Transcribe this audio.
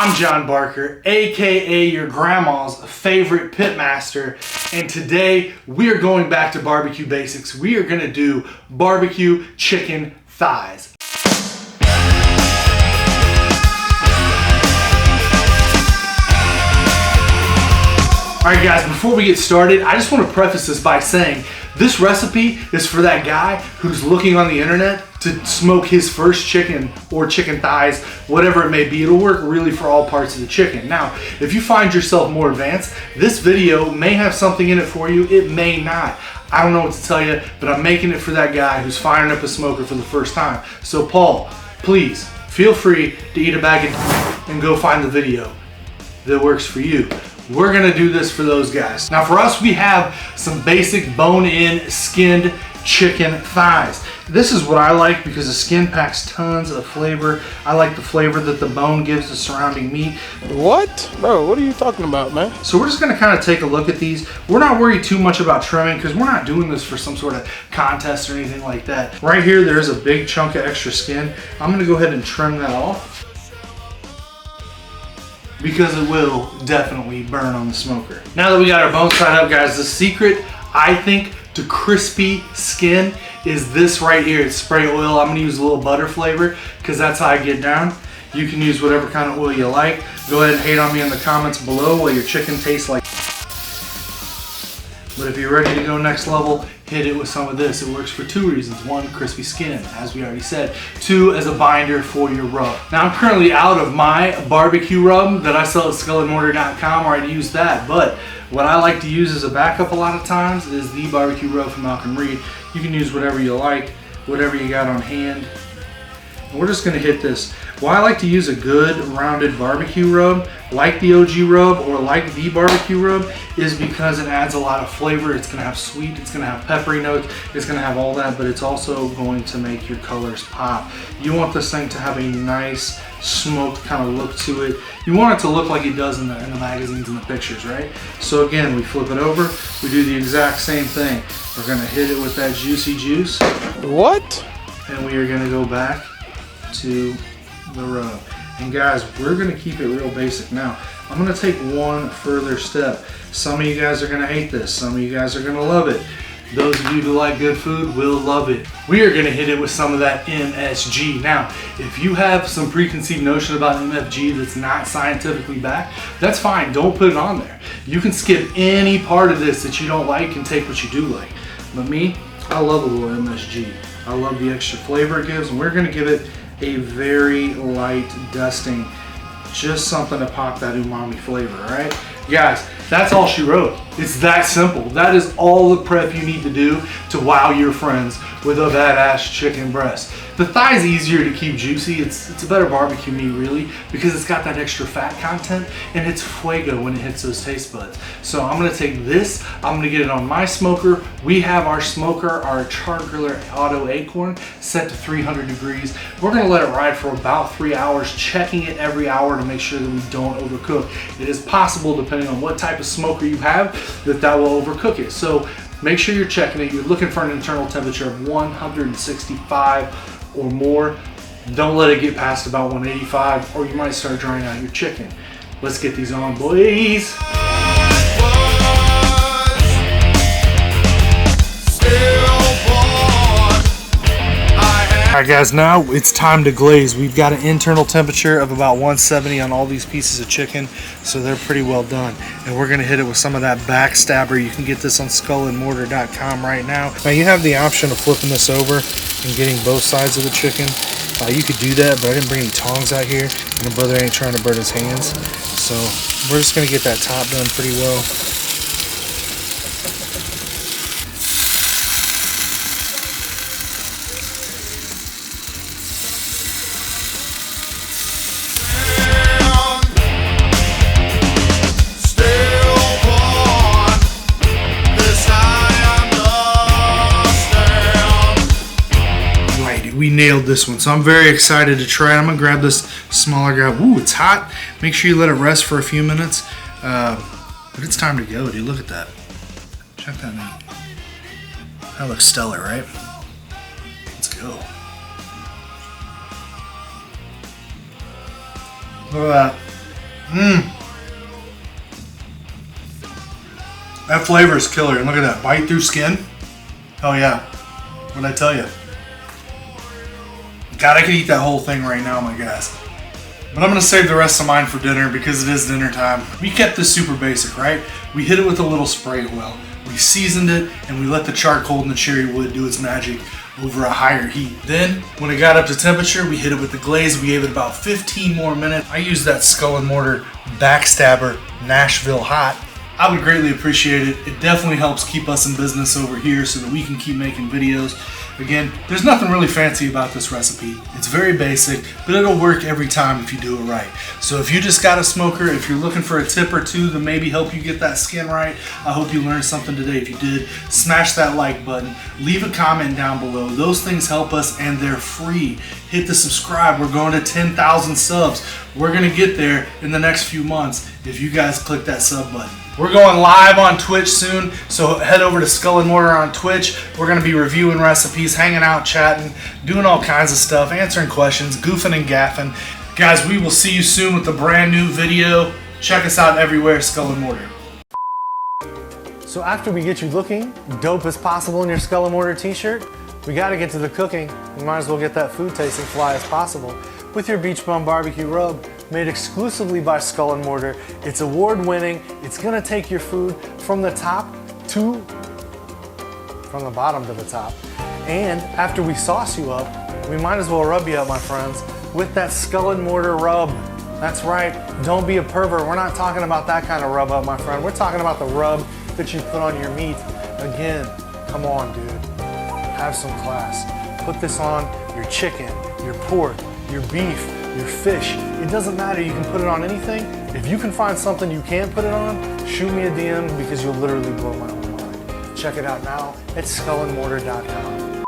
I'm John Barker, aka your grandma's favorite pitmaster, and today we are going back to barbecue basics. We are gonna do barbecue chicken thighs. Alright guys, before we get started, I just want to preface this by saying this recipe is for that guy who's looking on the internet to smoke his first chicken or chicken thighs, whatever it may be. It'll work really for all parts of the chicken. Now, if you find yourself more advanced, this video may have something in it for you, it may not. I don't know what to tell you, but I'm making it for that guy who's firing up a smoker for the first time. So Paul, please feel free to eat a bag of and go find the video that works for you. We're gonna do this for those guys. Now for us, we have some basic bone-in skinned chicken thighs. This is what I like because the skin packs tons of flavor. I like the flavor that the bone gives the surrounding meat. What? Bro, what are you talking about, man? So we're just gonna kind of take a look at these. We're not worried too much about trimming because we're not doing this for some sort of contest or anything like that. Right here, there's a big chunk of extra skin. I'm gonna go ahead and trim that off, because it will definitely burn on the smoker. Now that we got our bones fried up, guys, the secret, I think, to crispy skin is this right here. It's spray oil. I'm gonna use a little butter flavor because that's how I get down. You can use whatever kind of oil you like. Go ahead and hate on me in the comments below what your chicken tastes like. But if you're ready to go next level, hit it with some of this. It works for two reasons. One, crispy skin, as we already said. Two, as a binder for your rub. Now I'm currently out of my barbecue rub that I sell at skullandmortar.com, where I use that. But what I like to use as a backup a lot of times is the barbecue rub from Malcolm Reed. You can use whatever you like, whatever you got on hand. And we're just gonna hit this. Why I like to use a good rounded barbecue rub, like the OG rub or like the barbecue rub, is because it adds a lot of flavor. It's gonna have sweet, it's gonna have peppery notes, it's gonna have all that, but it's also going to make your colors pop. You want this thing to have a nice smoked kind of look to it. You want it to look like it does in the magazines and the pictures, right? So again, we flip it over, we do the exact same thing. We're gonna hit it with that juicy juice. What? And we are gonna go back to the rub. And guys, we're gonna keep it real basic now. I'm gonna take one further step. Some of you guys are gonna hate this, some of you guys are gonna love it. Those of you who like good food will love it. We are gonna hit it with some of that MSG. Now, if you have some preconceived notion about MSG that's not scientifically backed, that's fine, don't put it on there. You can skip any part of this that you don't like and take what you do like. But me, I love a little MSG. I love the extra flavor it gives, and we're gonna give it a very light dusting, just something to pop that umami flavor, right? Guys, that's all she wrote. It's that simple. That is all the prep you need to do to wow your friends with a badass chicken breast. The thigh is easier to keep juicy. It's a better barbecue meat, really, because it's got that extra fat content and it's fuego when it hits those taste buds. So I'm gonna take this, I'm gonna get it on my smoker. We have our smoker, our Char-Griller Auto Acorn, set to 300 degrees. We're gonna let it ride for about 3 hours, checking it every hour to make sure that we don't overcook. It is possible, depending on what type of smoker you have, that will overcook it. So make sure you're checking it. You're looking for an internal temperature of 165 or more. Don't let it get past about 185 or you might start drying out your chicken. Let's get these on, boys. Alright guys, now it's time to glaze. We've got an internal temperature of about 170 on all these pieces of chicken, so they're pretty well done. And we're gonna hit it with some of that backstabber. You can get this on skullandmortar.com right now. Now you have the option of flipping this over and getting both sides of the chicken. You could do that, but I didn't bring any tongs out here, and the brother ain't trying to burn his hands. So we're just gonna get that top done pretty well. We nailed this one, so I'm very excited to try it. I'm gonna grab this smaller guy. Ooh, it's hot. Make sure you let it rest for a few minutes. But it's time to go, dude. Look at that. Check that meat. That looks stellar, right? Let's go. Look at that. That flavor is killer. And look at that, bite through skin. Oh yeah, what'd I tell you? God, I could eat that whole thing right now, my guys. But I'm gonna save the rest of mine for dinner because it is dinner time. We kept this super basic, right? We hit it with a little spray oil. We seasoned it and we let the charcoal and the cherry wood do its magic over a higher heat. Then, when it got up to temperature, we hit it with the glaze. We gave it about 15 more minutes. I used that Skull and Mortar Backstabber Nashville Hot. I would greatly appreciate it. It definitely helps keep us in business over here so that we can keep making videos. Again, there's nothing really fancy about this recipe. It's very basic, but it'll work every time if you do it right. So if you just got a smoker, if you're looking for a tip or two to maybe help you get that skin right, I hope you learned something today. If you did, smash that like button. Leave a comment down below. Those things help us and they're free. Hit the subscribe. We're going to 10,000 subs. We're going to get there in the next few months if you guys click that sub button. We're going live on Twitch soon, so head over to Skull and Mortar on Twitch. We're going to be reviewing recipes, hanging out, chatting, doing all kinds of stuff, answering questions, goofing and gaffing. Guys, we will see you soon with a brand new video. Check us out everywhere, Skull and Mortar. So after we get you looking dope as possible in your Skull and Mortar t-shirt, we got to get to the cooking. You might as well get that food tasting fly as possible with your Beach Bum Barbecue Rub. Made exclusively by Skull and Mortar. It's award-winning. It's gonna take your food from the bottom to the top. And after we sauce you up, we might as well rub you up, my friends, with that Skull and Mortar rub. That's right, don't be a pervert. We're not talking about that kind of rub up, my friend. We're talking about the rub that you put on your meat. Again, come on, dude. Have some class. Put this on your chicken, your pork, your beef, your fish. It doesn't matter, you can put it on anything. If you can find something you can't put it on, shoot me a DM because you'll literally blow my own mind. Check it out now at skullandmortar.com.